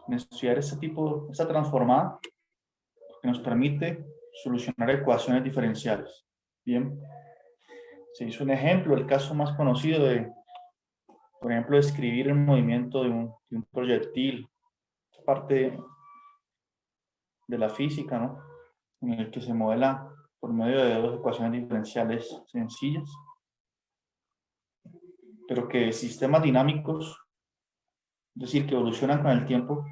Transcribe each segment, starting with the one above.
en estudiar esta transformada que nos permite solucionar ecuaciones diferenciales. Bien, se hizo un ejemplo, el caso más conocido de, por ejemplo, describir el movimiento de un proyectil, parte de la física, ¿no? En el que se modela por medio de dos ecuaciones diferenciales sencillas, pero que sistemas dinámicos, es decir, que evolucionan con el tiempo,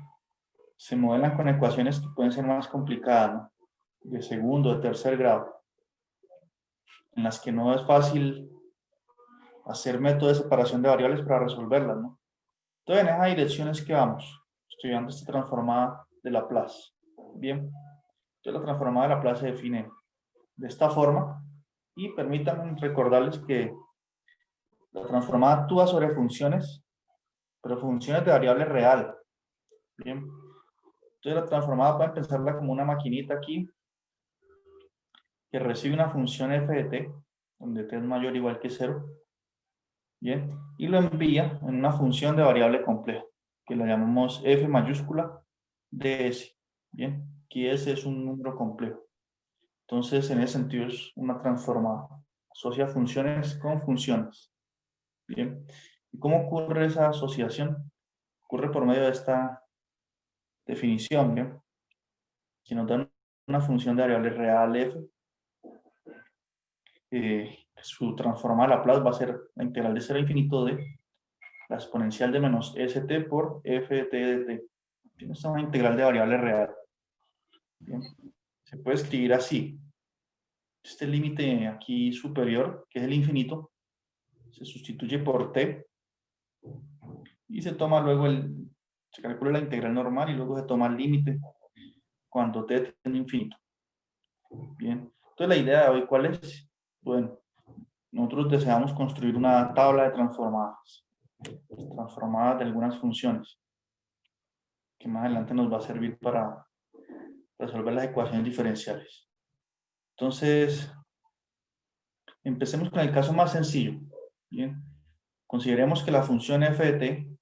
se modelan con ecuaciones que pueden ser más complicadas, ¿no? De segundo, de tercer grado, en las que no es fácil hacer métodos de separación de variables para resolverlas, ¿no? Entonces, en esa dirección es que vamos, estudiando esta transformada de Laplace. Bien, entonces la transformada de Laplace se define de esta forma y permítanme recordarles que la transformada actúa sobre funciones, pero funciones de variable real. Bien, entonces la transformada pueden pensarla como una maquinita aquí que recibe una función f de t, donde t es mayor o igual que 0, bien, y lo envía en una función de variable compleja, que la llamamos f mayúscula de s, bien, aquí s es un número complejo. Entonces, en ese sentido es una transformada, asocia funciones con funciones, bien. ¿Y cómo ocurre esa asociación? Ocurre por medio de esta definición, bien, que nos dan una función de variable real f, su transformada Laplace va a ser la integral de 0 a infinito de la exponencial de menos st por f de t de t. Esta es una integral de variable real. Bien. Se puede escribir así. Este límite aquí superior, que es el infinito, se sustituye por t y se toma luego se calcula la integral normal y luego se toma el límite cuando t tiende a infinito. Bien. Entonces la idea de hoy, ¿cuál es? Bueno, nosotros deseamos construir una tabla de transformadas de algunas funciones, que más adelante nos va a servir para resolver las ecuaciones diferenciales. Entonces, empecemos con el caso más sencillo. Bien, consideremos que la función f de t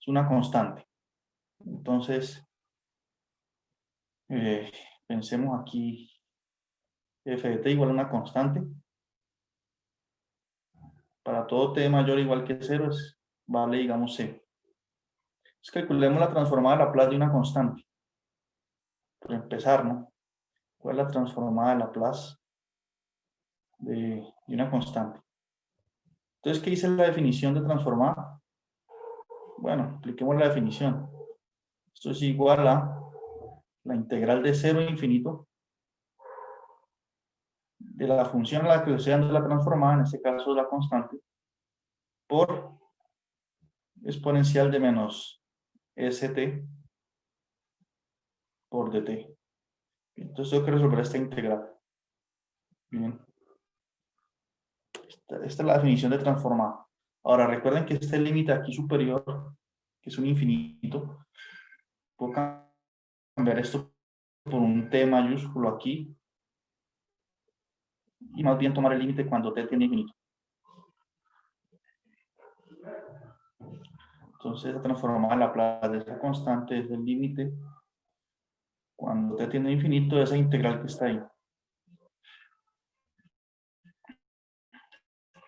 es una constante. Entonces, pensemos aquí, f de t igual a una constante. Para todo t mayor o igual que 0 vale, digamos, c. Entonces, calculemos la transformada de Laplace de una constante. Por empezar, ¿no? ¿Cuál es la transformada de Laplace de una constante? Entonces, ¿qué dice la definición de transformada? Bueno, apliquemos la definición. Esto es igual a la integral de 0 a infinito de la función a la que le estoy dando la transformada, en este caso la constante, por exponencial de menos st por dt. Entonces tengo que resolver esta integral. Bien. Esta es la definición de transformada. Ahora recuerden que este límite aquí superior, que es un infinito, puedo cambiar esto por un t mayúsculo aquí y más bien tomar el límite cuando t tiene infinito. Entonces la transformada de Laplace de esa constante es el límite cuando t tiene infinito de esa integral que está ahí.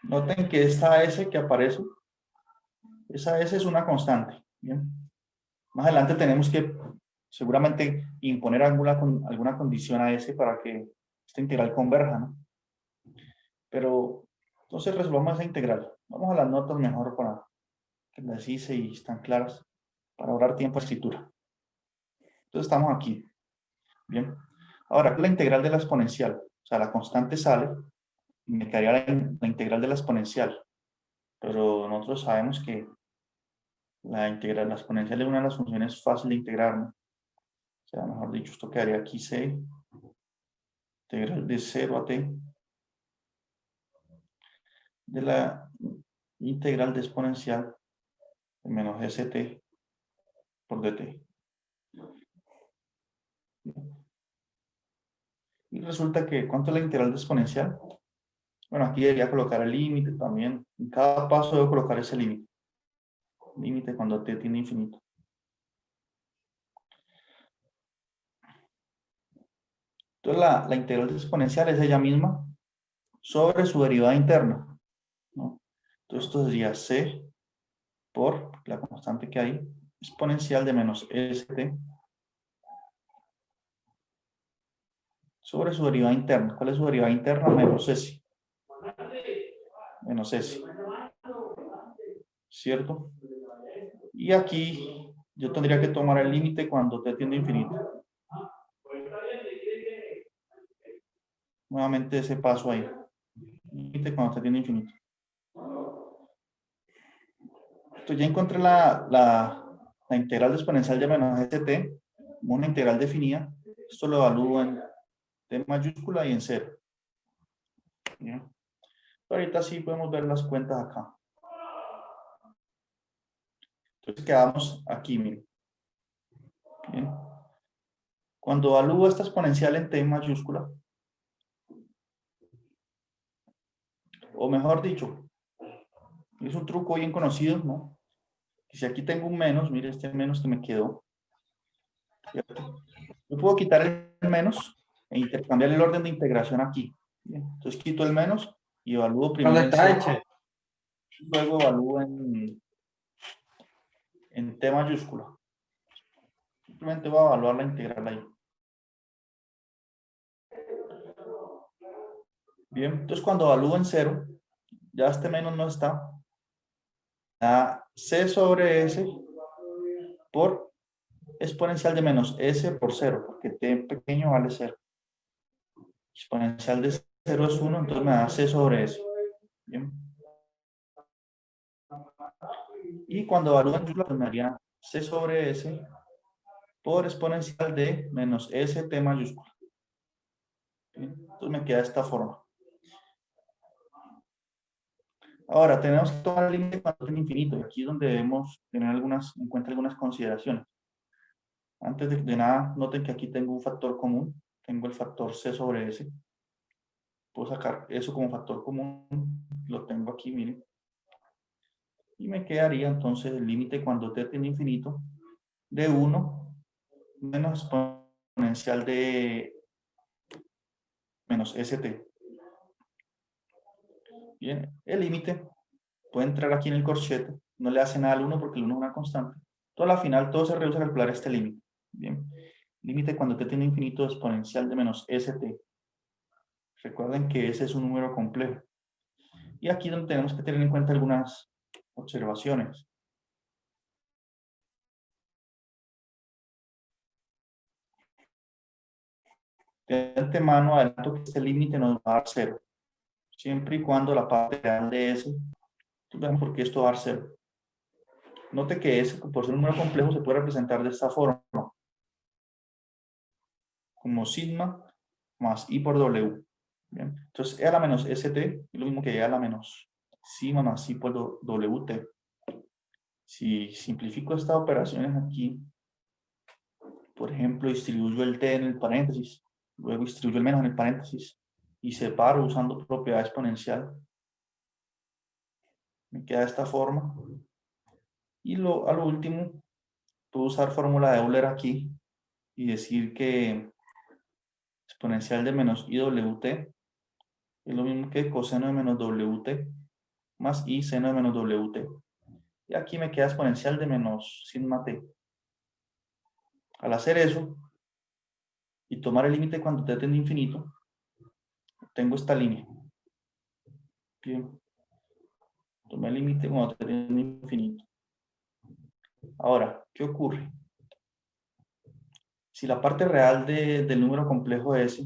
Noten que esta s que aparece, esa s es una constante. Bien. Más adelante tenemos que seguramente imponer alguna condición a s para que esta integral converja, ¿no? Pero entonces resolvamos esa integral. Vamos a las notas mejor para que las hice y están claras, para ahorrar tiempo de escritura. Entonces estamos aquí. Bien. Ahora, la integral de la exponencial. O sea, la constante sale y me quedaría la integral de la exponencial. Pero nosotros sabemos que la exponencial es una de las funciones fácil de integrar, ¿no? O sea, mejor dicho, esto quedaría aquí c, integral de 0 a t, de la integral de exponencial de menos st por dt. Y resulta que, ¿cuánto es la integral de exponencial? Bueno, aquí debería colocar el límite también. En cada paso debo colocar ese límite. Límite cuando t tiene infinito. Entonces la integral exponencial es ella misma sobre su derivada interna, ¿no? Entonces esto sería c por la constante que hay, exponencial de menos st sobre su derivada interna. ¿Cuál es su derivada interna? Menos s. Menos s. ¿Cierto? Y aquí yo tendría que tomar el límite cuando t tiende a infinito. Nuevamente ese paso ahí. Límite cuando t tiende a infinito. Entonces ya encontré la integral de exponencial de menos st, una integral definida. Esto lo evalúo en t mayúscula y en 0. ¿Bien? Ahorita sí podemos ver las cuentas acá. Entonces quedamos aquí, miren. Bien. Cuando evalúo esta exponencial en t mayúscula, o mejor dicho, es un truco bien conocido, ¿no? Y si aquí tengo un menos, mire este menos que me quedó, ¿cierto? Yo puedo quitar el menos e intercambiar el orden de integración aquí. Bien. Entonces quito el menos y evalúo ¿Dónde primero en está, C, Eche? luego evalúo en T mayúscula. Simplemente voy a evaluar la integral ahí. Bien, entonces cuando evalúo en 0, ya este menos no está. Da C sobre S por exponencial de menos S por 0, porque T pequeño vale 0. Exponencial de 0 es 1, entonces me da C sobre S. Bien. Y cuando evalúo en mayúscula, pues me daría C sobre S por exponencial de menos st mayúscula. ¿Bien? Entonces me queda de esta forma. Ahora, tenemos que tomar el límite cuando es infinito. Y aquí es donde debemos tener en cuenta algunas consideraciones. Antes de nada, noten que aquí tengo un factor común. Tengo el factor c sobre s. Puedo sacar eso como factor común. Lo tengo aquí, miren. Y me quedaría entonces el límite cuando t tiende a infinito de 1 menos exponencial de menos st. Bien, el límite puede entrar aquí en el corchete, no le hace nada al 1 porque el 1 es una constante. Entonces, al final, todo se reduce a calcular este límite. Bien, límite cuando t tiende a infinito exponencial de menos st. Recuerden que ese es un número complejo. Y aquí es donde tenemos que tener en cuenta algunas observaciones. De antemano, adelanto que este límite nos va a dar 0. Siempre y cuando la parte real de S, vean por qué esto va a dar 0. Note que S, por ser un número complejo, se puede representar de esta forma. Como sigma más I por W. Bien. Entonces, E a la menos ST es lo mismo que E a la menos sigma más I por WT. Si simplifico estas operaciones aquí, por ejemplo, distribuyo el T en el paréntesis, luego distribuyo el menos en el paréntesis y separo usando propiedad exponencial. Me queda de esta forma. Y a lo último, puedo usar fórmula de Euler aquí y decir que exponencial de menos IWT es lo mismo que coseno de menos WT más I seno de menos WT. Y aquí me queda exponencial de menos sigma t. Al hacer eso y tomar el límite cuando t tiende a infinito, tengo esta línea. Bien. Tomé el límite cuando t tiende a infinito. Ahora, ¿qué ocurre? Si la parte real del número complejo S,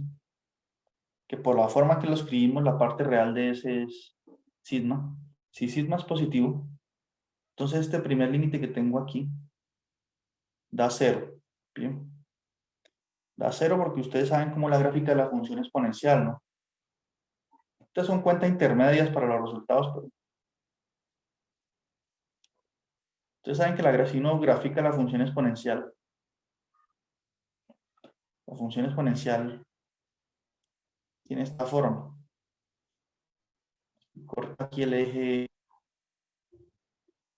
que por la forma que lo escribimos, la parte real de S es sigma. Si sigma es positivo, entonces este primer límite que tengo aquí da 0. Bien. Da 0 porque ustedes saben cómo es la gráfica de la función exponencial, ¿no? Estas son cuentas intermedias para los resultados. Pero ustedes saben que si uno grafica la función exponencial tiene esta forma. Corta aquí el eje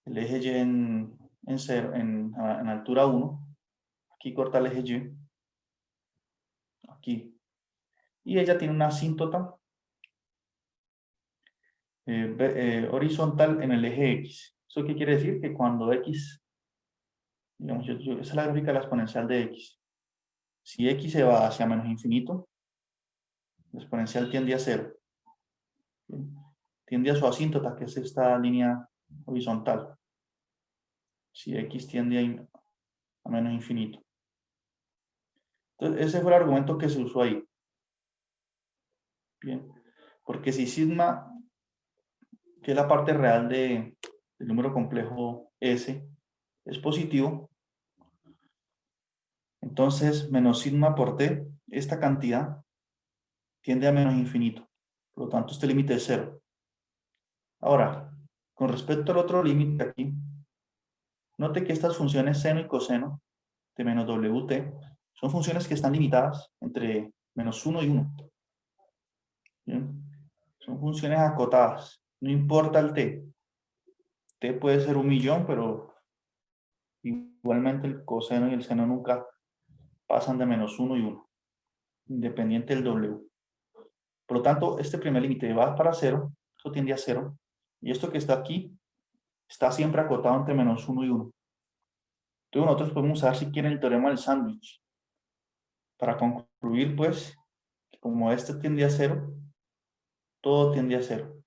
Y en altura 1. Aquí corta el eje Y. Aquí. y ella tiene una asíntota horizontal en el eje X. ¿Eso qué quiere decir? Que cuando X, digamos, esa es la gráfica de la exponencial de X. Si X se va hacia menos infinito, la exponencial tiende a cero. ¿Bien? Tiende a su asíntota, que es esta línea horizontal. Si X tiende a menos infinito. Entonces, ese fue el argumento que se usó ahí. Bien. Porque si sigma, que es la parte real del número complejo S, es positivo, entonces menos sigma por t, esta cantidad, tiende a menos infinito. Por lo tanto, este límite es cero. Ahora, con respecto al otro límite aquí, note que estas funciones seno y coseno de menos wt son funciones que están limitadas entre menos 1 y 1. ¿Bien? Son funciones acotadas. No importa el t. T puede ser 1.000.000, pero igualmente el coseno y el seno nunca pasan de menos 1 y 1, independiente del w. Por lo tanto, este primer límite va para 0, eso tiende a 0, y esto que está aquí está siempre acotado entre menos 1 y 1. Entonces nosotros podemos usar, si quieren, el teorema del sándwich para concluir, pues, que como este tiende a 0, todo tiende a 0.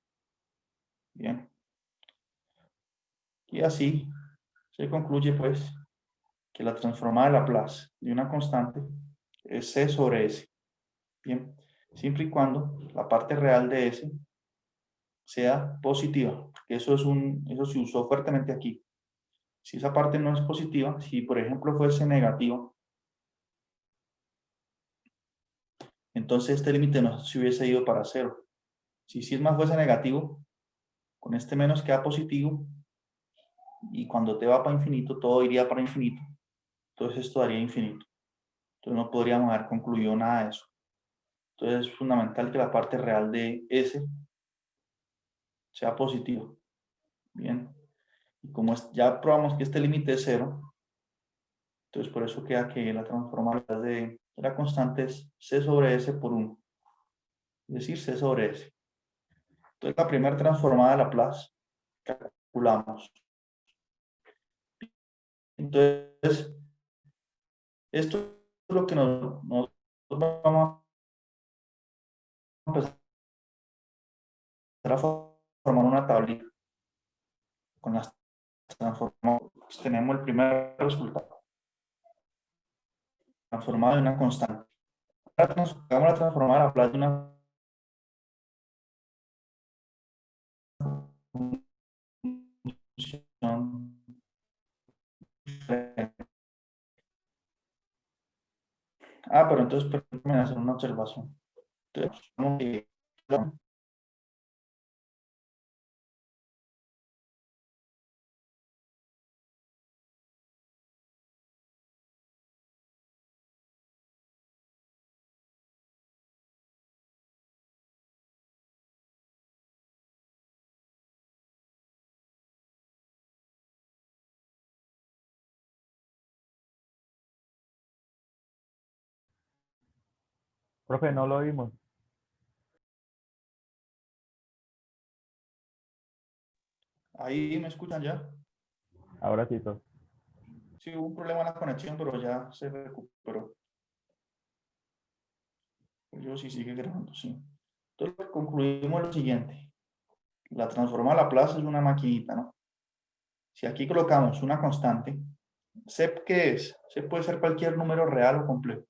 Bien. Y así se concluye, pues, que la transformada de Laplace de una constante es C sobre S. Bien. Siempre y cuando la parte real de S sea positiva, porque eso se usó fuertemente aquí. Si esa parte no es positiva, si por ejemplo fuese negativa, entonces este límite no se hubiese ido para 0. Si sigma fuese negativo, con este menos queda positivo, y cuando t va para infinito, todo iría para infinito, entonces esto daría infinito. Entonces no podríamos haber concluido nada de eso. Entonces es fundamental que la parte real de S sea positiva. Bien. Y como ya probamos que este límite es 0, entonces por eso queda que la transformada de la constante es C sobre S por 1. Es decir, C sobre S. Entonces la primera transformada de Laplace calculamos. Entonces, esto es lo que nosotros vamos a empezar a formar una tablita con las transformadas. Pues tenemos el primer resultado, transformado de una constante. Hagamos la transformada de Laplace de una función. Pero entonces permítame hacer una observación. Entonces, Profe, no lo vimos. ahí me escuchan ya. Ahora sí, profe. Sí, hubo un problema en la conexión, pero ya se recuperó. Yo sí sigue grabando, sí. Entonces concluimos lo siguiente. La transformada Laplace es una maquinita, ¿no? Si aquí colocamos una constante, ¿C qué es? C puede ser cualquier número real o complejo.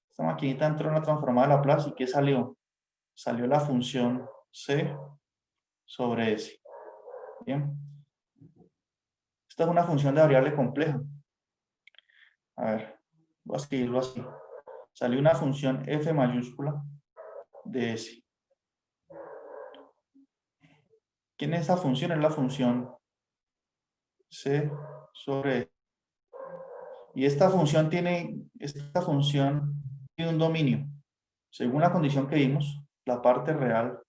Esta maquinita entró en la transformada de Laplace y ¿qué salió? Salió la función C sobre S. Bien. Esta es una función de variable compleja. A ver, voy a escribirlo así. Salió una función f mayúscula de S. ¿Quién es esa función? Es la función C sobre S. Y esta función tiene un dominio. Según la condición que vimos, la parte real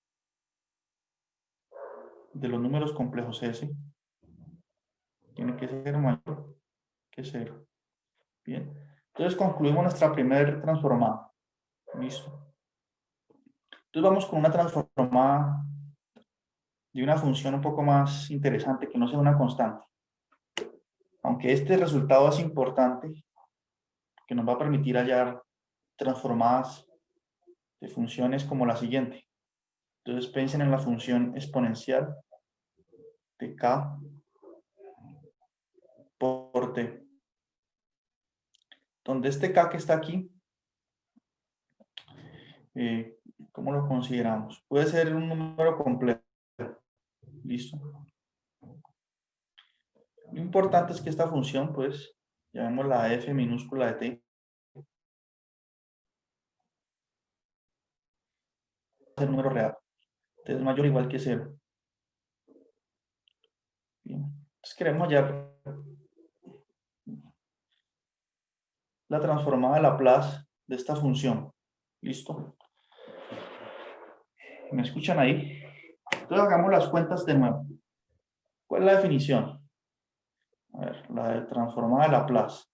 de los números complejos S tiene que ser mayor que 0. Bien. Entonces concluimos nuestra primera transformada. Listo. Entonces vamos con una transformada de una función un poco más interesante, que no sea una constante. Aunque este resultado es importante, que nos va a permitir hallar transformadas de funciones como la siguiente. Entonces piensen en la función exponencial de k por t, donde este k que está aquí, ¿cómo lo consideramos? Puede ser un número completo. Listo. Lo importante es que esta función, pues, llamémosla f minúscula de t, es el número real. T es mayor o igual que 0. Bien. Entonces queremos hallar la transformada de Laplace de esta función. ¿Listo? ¿Me escuchan ahí? Entonces hagamos las cuentas de nuevo. ¿Cuál es la definición? A ver, la de transformada de Laplace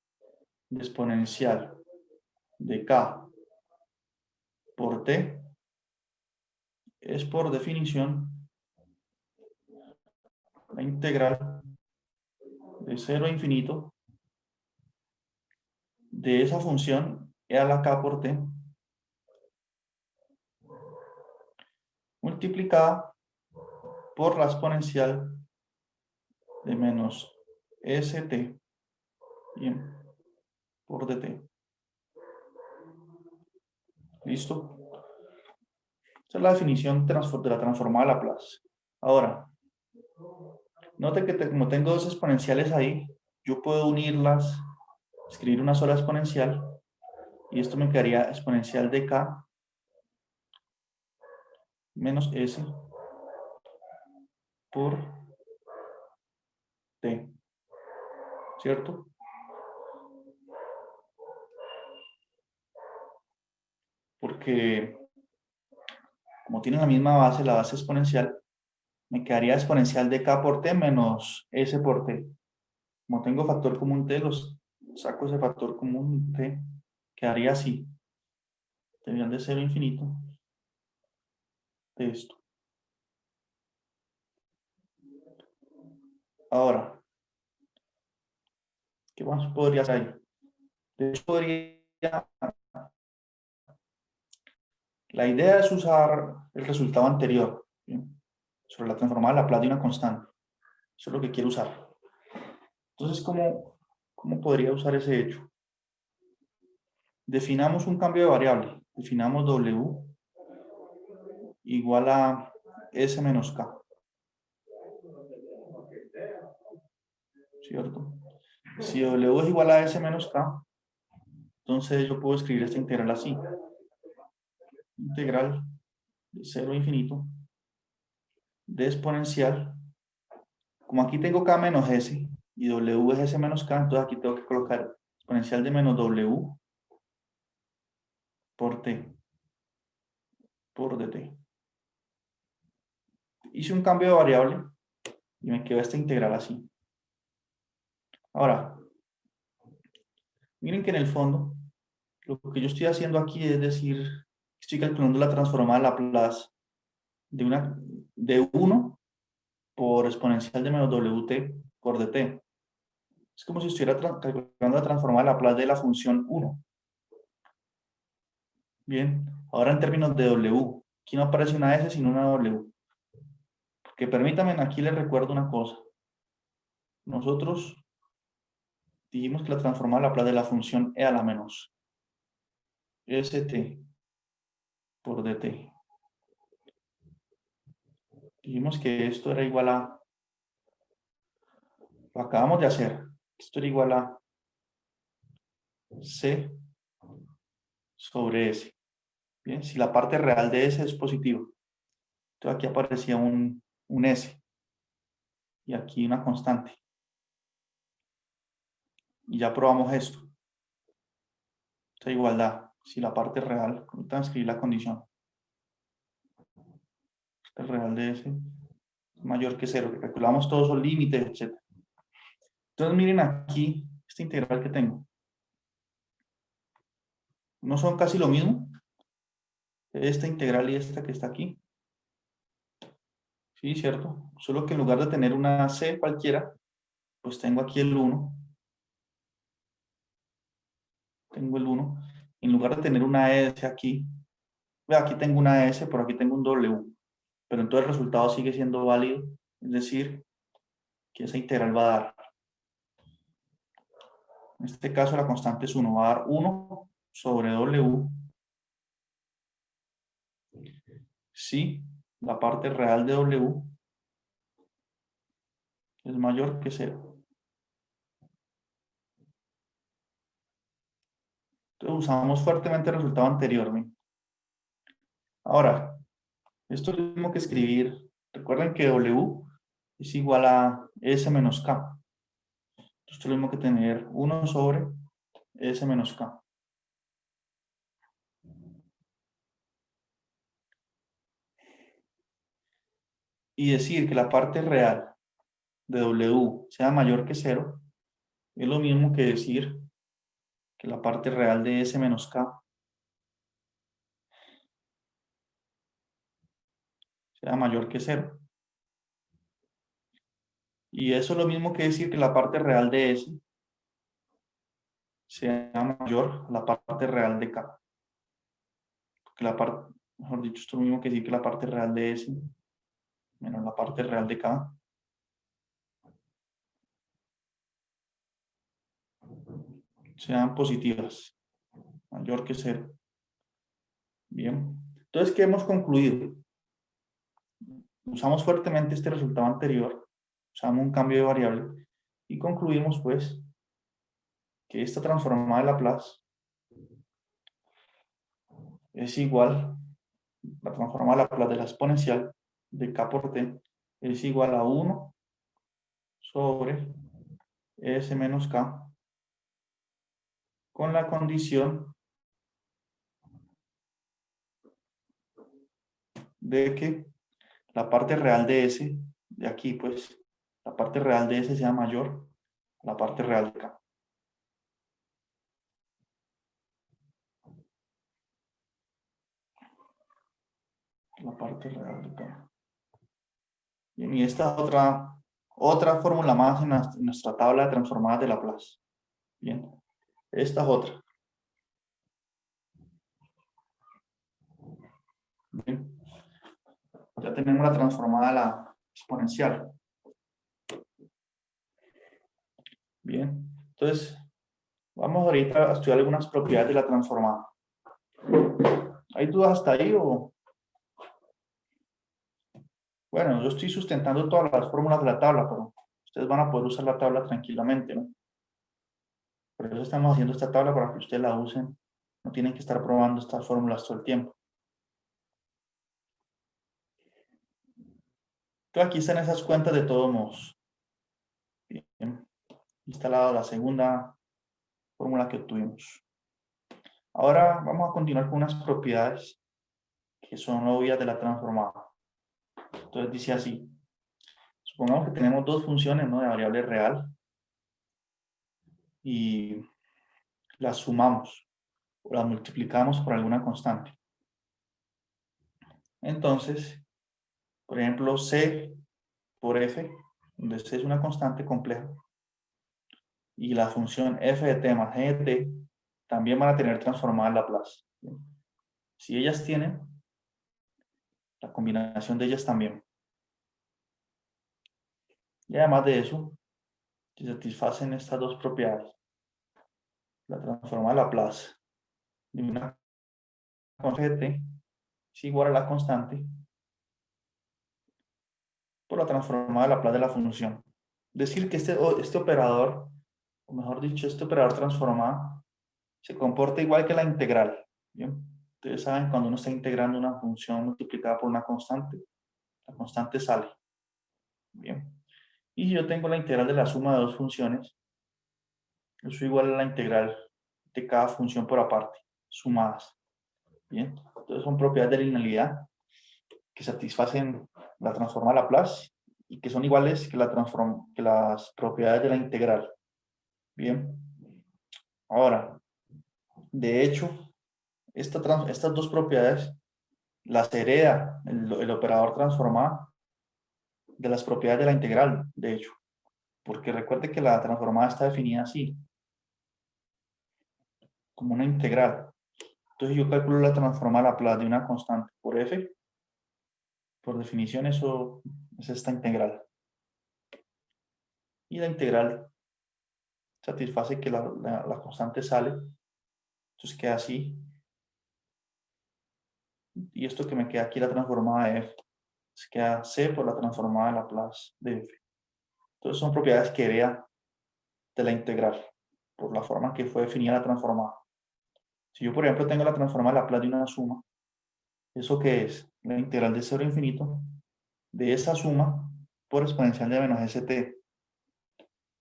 de exponencial de k por t es por definición la integral de 0 a infinito de esa función e a la k por t multiplicada por la exponencial de menos st bien, por dt. ¿Listo? Esa es la definición de la transformada de Laplace. Ahora, note que como tengo dos exponenciales ahí, yo puedo unirlas, escribir una sola exponencial, y esto me quedaría exponencial de k menos s por t, ¿cierto? Porque como tienen la misma base, la base exponencial, me quedaría exponencial de k por t menos s por t. Como tengo factor común t, los saco ese factor común t, quedaría así. Deberían de 0 a infinito de esto. Ahora, ¿qué más podría hacer ahí? De hecho, la idea es usar el resultado anterior, ¿bien? Sobre la transformada de Laplace de una constante. Eso es lo que quiero usar. Entonces, ¿cómo podría usar ese hecho? Definamos un cambio de variable. Definamos w igual a s menos k. ¿Cierto? Si w es igual a s menos k, entonces yo puedo escribir esta integral así. Integral de 0 a infinito de exponencial. Como aquí tengo k menos s y w es s menos k, entonces aquí tengo que colocar exponencial de menos w por t por dt. Hice un cambio de variable y me quedó esta integral así. Ahora, miren que en el fondo, lo que yo estoy haciendo aquí es decir, estoy calculando la transformada de Laplace de 1 por exponencial de menos wt por dt. Es como si estuviera calculando la transformada de Laplace de la función 1. Bien, ahora en términos de w, aquí no aparece una s sino una w. Que permítanme, aquí les recuerdo una cosa. Nosotros dijimos que la transformada de Laplace de la función e a la menos st por dt. Dijimos que esto era igual a, lo acabamos de hacer, esto era igual a c sobre s. Bien, si la parte real de s es positiva. Entonces aquí aparecía un s y aquí una constante. Y ya probamos esto. Esta igualdad, si la parte real, ahorita escribir la condición. El real de s es mayor que 0, que calculamos todos los límites, etc. Entonces miren aquí esta integral que tengo. No son casi lo mismo, esta integral y esta que está aquí. Sí, cierto. Solo que en lugar de tener una c cualquiera, pues tengo aquí el 1. Tengo el 1. En lugar de tener una s aquí, vea, aquí tengo una s, por aquí tengo un w. Pero entonces el resultado sigue siendo válido. Es decir, que esa integral va a dar. En este caso la constante es 1. Va a dar 1 sobre w. Si la parte real de w es mayor que 0. Entonces usamos fuertemente el resultado anterior. ¿Sí? Ahora, esto es lo mismo que escribir. Recuerden que w es igual a s menos k. Esto es lo mismo que tener 1 sobre s menos k. Y decir que la parte real de w sea mayor que 0 es lo mismo que decir que la parte real de s menos k sea mayor que 0. Y eso es lo mismo que decir que la parte real de s sea mayor a la parte real de k. Porque la parte, mejor dicho, esto es lo mismo que decir que la parte real de s menos la parte real de k sean positivas, mayor que 0. Bien. Entonces, ¿qué hemos concluido? Usamos fuertemente este resultado anterior, usamos un cambio de variable y concluimos, pues, que esta transformada de Laplace es igual, la transformada de Laplace de la exponencial de k por t es igual a 1 sobre s menos k, con la condición de que la parte real de s, de aquí, pues, la parte real de s sea mayor a la parte real de k. La parte real de k. Bien, y esta otra fórmula más en nuestra tabla de transformadas de Laplace. Bien, esta es otra. Bien, ya tenemos la transformada de la exponencial. Bien, entonces vamos ahorita a estudiar algunas propiedades de la transformada. ¿Hay dudas hasta ahí o? Bueno, yo estoy sustentando todas las fórmulas de la tabla, pero ustedes van a poder usar la tabla tranquilamente, ¿no? Por eso estamos haciendo esta tabla para que ustedes la usen. No tienen que estar probando estas fórmulas todo el tiempo. Entonces aquí están esas cuentas de todos modos. Bien, instalada la segunda fórmula que obtuvimos. Ahora vamos a continuar con unas propiedades que son obvias de la transformada. Entonces dice así. Supongamos que tenemos dos funciones, ¿no?, de variable real y las sumamos o las multiplicamos por alguna constante. Entonces, por ejemplo, c por f, donde c es una constante compleja, y la función f de t más g de t también van a tener transformada Laplace. Si ellas tienen, la combinación de ellas también. Y además de eso, se satisfacen estas dos propiedades. La transformada Laplace de una constante t es igual a la constante por la transformada de Laplace de la función. Decir que este operador, o mejor dicho, este operador transformado, se comporta igual que la integral. ¿Bien? Ustedes saben, cuando uno está integrando una función multiplicada por una constante, la constante sale. Bien. Y yo tengo la integral de la suma de dos funciones. Eso es igual a la integral de cada función por aparte, sumadas. Bien. Entonces son propiedades de linealidad que satisfacen la transformada Laplace y que son iguales que las propiedades de la integral. Bien. Ahora, de hecho, estas dos propiedades las hereda el operador transformada de las propiedades de la integral, de hecho, porque recuerde que la transformada está definida así, como una integral. Entonces yo calculo la transformada a Laplace de una constante por f, por definición eso es esta integral. Y la integral satisface que la constante sale, entonces queda así. Y esto que me queda aquí, la transformada de f, se queda c por la transformada de Laplace de f. Entonces son propiedades que hereda de la integral, por la forma que fue definida la transformada. Si yo, por ejemplo, tengo la transformada de Laplace de una suma, ¿eso qué es? La integral de 0 a infinito de esa suma por exponencial de menos st.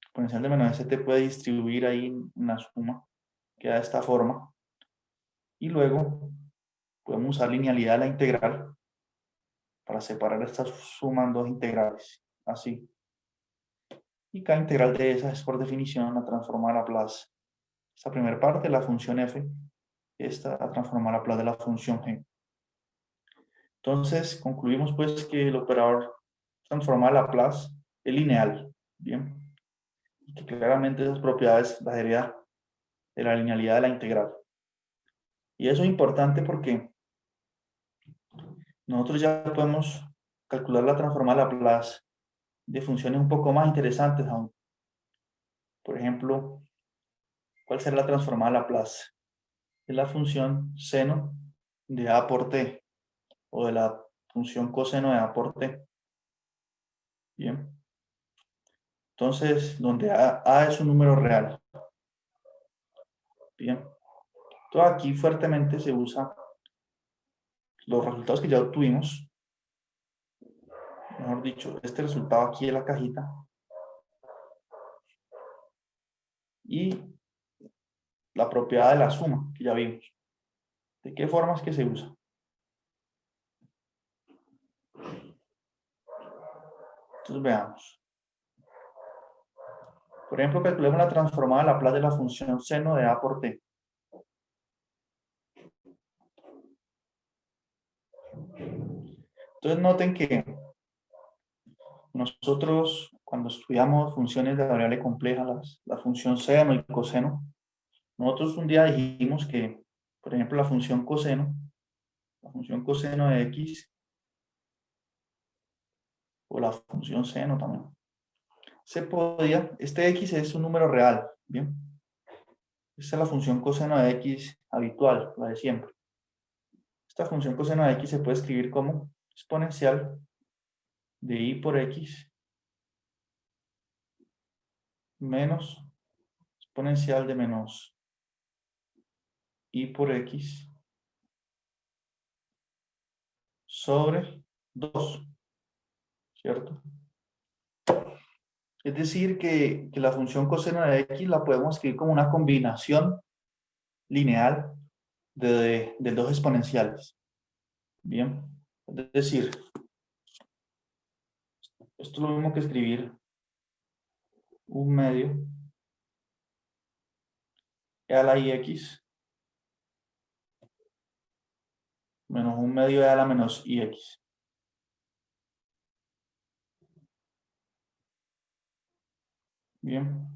Exponencial de menos st puede distribuir ahí en la suma, queda de esta forma. Y luego podemos usar linealidad de la integral para separar esta suma en dos integrales, así. Y cada integral de esas es por definición la transformada de Laplace. Esta primera parte, la función f, esta la transformada de Laplace de la función g. Entonces, concluimos pues que el operador transformada de Laplace es lineal, ¿bien? Y que claramente esas propiedades las hereda de la linealidad de la integral. Y eso es importante porque nosotros ya podemos calcular la transformada de Laplace de funciones un poco más interesantes aún. Por ejemplo, ¿cuál será la transformada de Laplace? Es la función seno de a por t, o de la función coseno de a por t. Bien. Entonces, donde a es un número real. Bien. Todo aquí fuertemente se usa los resultados que ya obtuvimos. Mejor dicho, este resultado aquí en la cajita. Y la propiedad de la suma, que ya vimos. ¿De qué formas que se usa? Entonces veamos. Por ejemplo, calculemos la transformada de Laplace de la función seno de a por t. Entonces noten que nosotros cuando estudiamos funciones de variable compleja, la función seno y coseno, nosotros un día dijimos que, por ejemplo, la función coseno de x, o la función seno también, se podía, este x es un número real, ¿bien? Esta es la función coseno de x habitual, la de siempre. Esta función coseno de x se puede escribir como exponencial de y por x menos exponencial de menos y por x sobre 2, ¿cierto? Es decir, que la función coseno de x la podemos escribir como una combinación lineal de dos exponenciales. Bien, es decir, esto es lo mismo que escribir un medio e a la ix menos un medio e a la menos ix. Bien.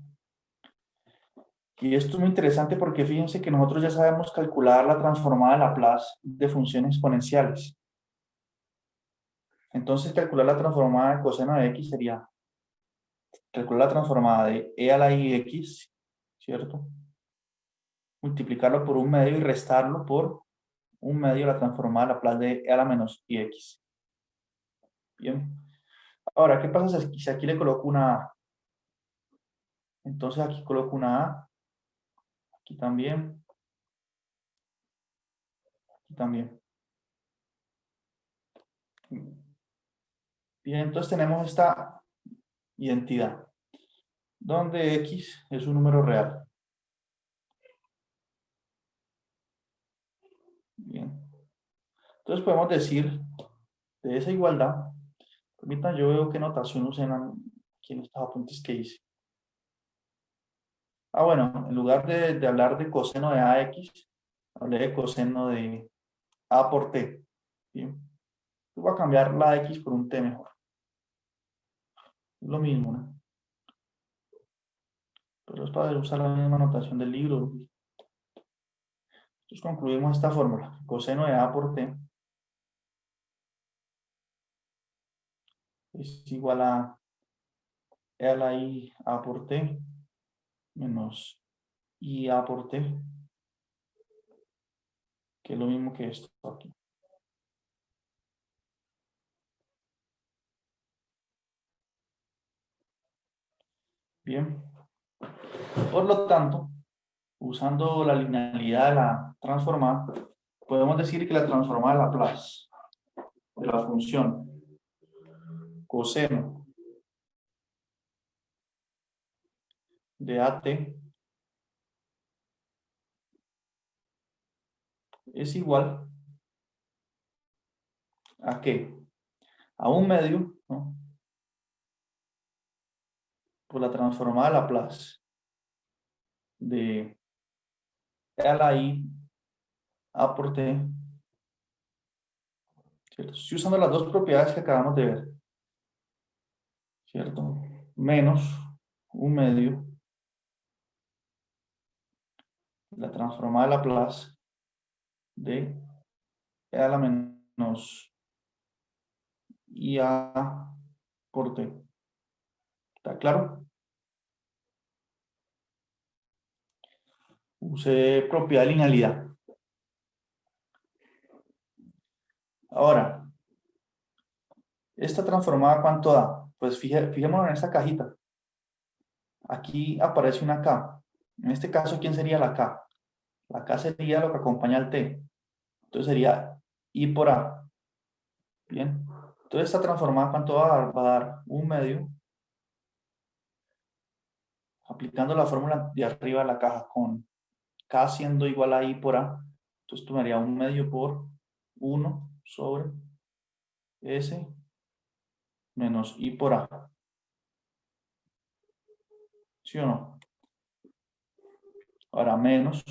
Y esto es muy interesante porque fíjense que nosotros ya sabemos calcular la transformada de Laplace de funciones exponenciales. Entonces, calcular la transformada de coseno de x sería calcular la transformada de e a la ix, ¿cierto? Multiplicarlo por un medio y restarlo por un medio la transformada de Laplace de e a la menos ix. Bien. Ahora, ¿qué pasa si aquí le coloco una a? Entonces aquí coloco una a, aquí también, aquí también. Bien, entonces tenemos esta identidad, donde x es un número real. Bien. Entonces podemos decir de esa igualdad, permítanme, yo veo qué notación usan aquí en estos apuntes que hice. Ah, bueno, en lugar de hablar de coseno de ax, hablé de coseno de a por t. Bien. Voy a cambiar la X por un T mejor. Es lo mismo, ¿no? Pero es para usar la misma notación del libro. Entonces concluimos esta fórmula. Coseno de A por T es igual a E a la I A por T menos I A por T, que es lo mismo que esto aquí. Bien. Por lo tanto, usando la linealidad de la transformada, podemos decir que la transformada de Laplace de la función coseno de AT es igual a ¿qué? A un medio, ¿no? Por la transformada de Laplace de E a la I A por T, ¿cierto? Estoy usando las dos propiedades que acabamos de ver, ¿cierto? Menos un medio, la transformada de Laplace de E a la menos IA por T. ¿Está claro? Usé propiedad de linealidad. Ahora, esta transformada, ¿cuánto da? Pues fijémonos en esta cajita. Aquí aparece una K. En este caso, ¿quién sería la K? La K sería lo que acompaña al T. Entonces sería I por A. Bien. Entonces esta transformada, ¿cuánto va a dar? Va a dar un medio. Aplicando la fórmula de arriba de la caja con K siendo igual a I por A. Entonces tomaría un medio por 1 sobre S menos I por A. ¿Sí o no? Ahora menos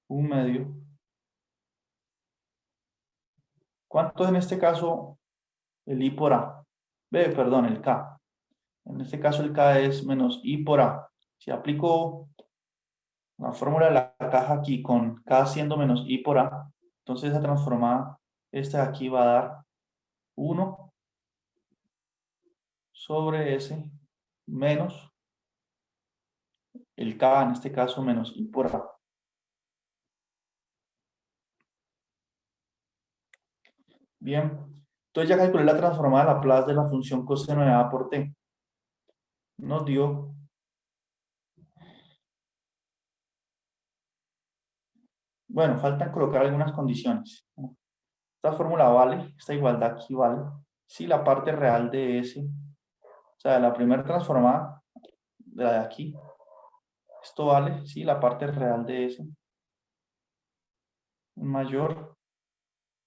un medio. ¿Cuánto es en este caso el I por A? Perdón, el K. En este caso el K es menos I por A. Si aplico la fórmula de la caja aquí con K siendo menos I por A, entonces esa transformada, esta de aquí va a dar 1 sobre S menos el K, en este caso menos I por A. Bien, entonces ya calculé la transformada de Laplace de la función coseno de A por T. Nos dio bueno, faltan colocar algunas condiciones. Esta fórmula vale, esta igualdad aquí vale, si la parte real de S, o sea, la primera transformada, de la de aquí, esto vale si la parte real de S es mayor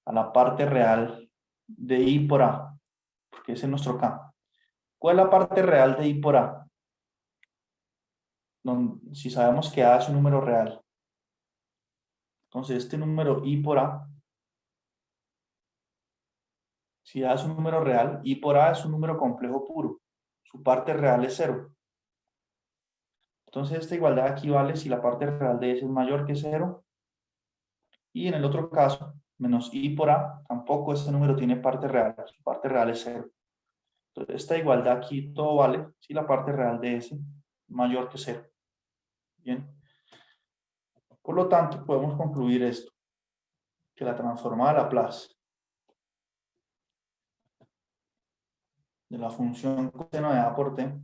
a la parte real de I por A, porque ese es nuestro K. ¿Cuál es la parte real de I por A? Si sabemos que A es un número real. Entonces, este número I por A, si A es un número real, I por A es un número complejo puro. Su parte real es 0. Entonces, esta igualdad aquí vale si la parte real de S es mayor que 0. Y en el otro caso, menos I por A, tampoco este número tiene parte real. Su parte real es 0. Entonces, esta igualdad aquí todo vale si la parte real de S es mayor que 0. Bien. Por lo tanto, podemos concluir esto, que la transformada de Laplace de la función coseno de A por T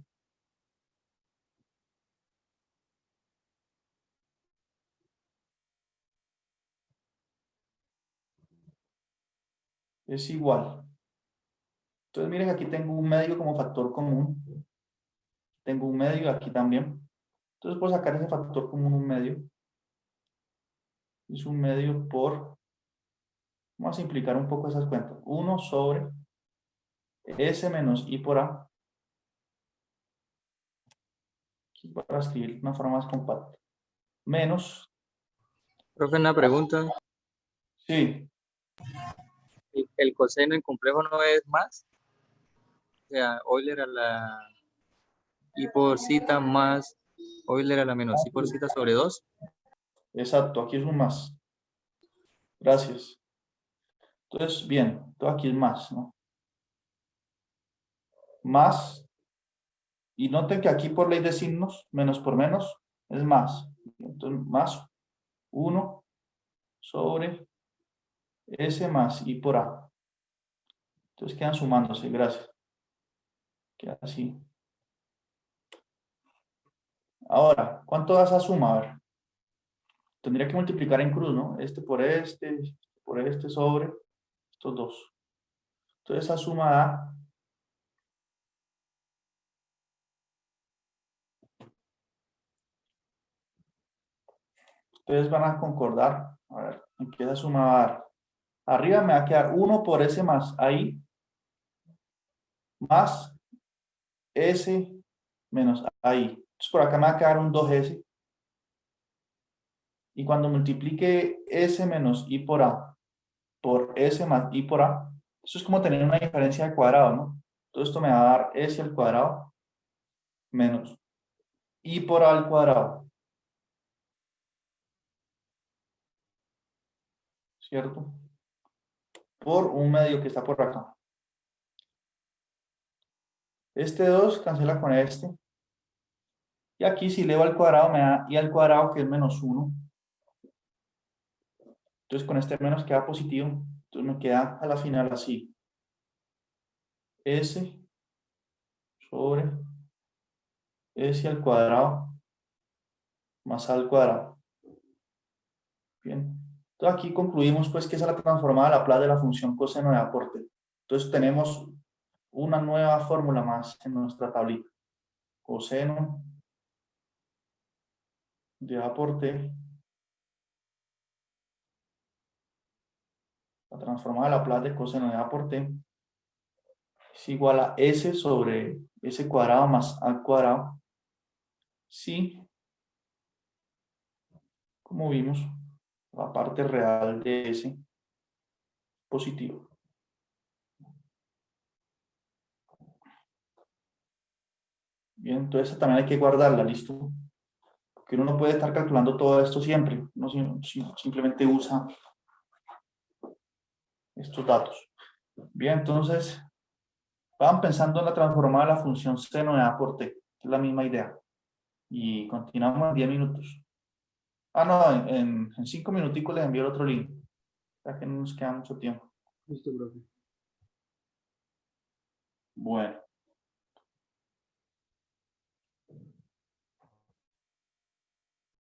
es igual. Entonces, miren, aquí tengo un medio como factor común. Tengo un medio aquí también. Entonces, puedo sacar ese factor común, un medio. Es un medio por, vamos a simplificar un poco esas cuentas. 1 sobre S menos I por A. Aquí para escribir de una forma más compacta. Menos. Profe, una pregunta. Sí. el coseno en complejo no es más. O sea, Euler a la I por zeta más Euler a la menos I por zeta sobre 2. Exacto, aquí es un más. Gracias. Entonces, bien, todo aquí es más, ¿no? Más. Y noten que aquí por ley de signos, menos por menos, es más. Entonces, más 1 sobre S más I por A. Entonces quedan sumándose, gracias. Queda así. Ahora, ¿cuánto da esa suma? A ver. Tendría que multiplicar en cruz, ¿no? Este por este sobre estos dos. Entonces esa suma da ustedes van a concordar. A ver, ¿en qué esa suma va a dar? Arriba me va a quedar 1 por S más ahí, más S menos ahí. Entonces por acá me va a quedar un 2S. Y cuando multiplique S menos I por A por S más I por A, eso es como tener una diferencia de cuadrado, ¿no? Entonces esto me va a dar S al cuadrado menos I por A al cuadrado. ¿Cierto? Por un medio que está por acá. Este 2 cancela con este. Y aquí si elevo al cuadrado me da I al cuadrado, que es menos 1. Entonces con este menos queda positivo. Entonces me queda a la final así. S sobre S al cuadrado más A al cuadrado. Bien. Entonces aquí concluimos pues que esa es la transformada a Laplace de la función coseno de A por T. Entonces tenemos una nueva fórmula más en nuestra tablita. Coseno de A por T. La transformada de Laplace de coseno de A por T es igual a S sobre S cuadrado más A al cuadrado. Si, como vimos, la parte real de S positivo. Bien, entonces también hay que guardarla, ¿listo? Porque uno no puede estar calculando todo esto siempre. Uno simplemente usa estos datos. Bien, entonces, van pensando en la transformada de la función seno de A por T. Es la misma idea. Y continuamos en 10 minutos. Ah, no, en 5 minuticos les envío el otro link. Ya que no nos queda mucho tiempo. Listo, profe. Bueno.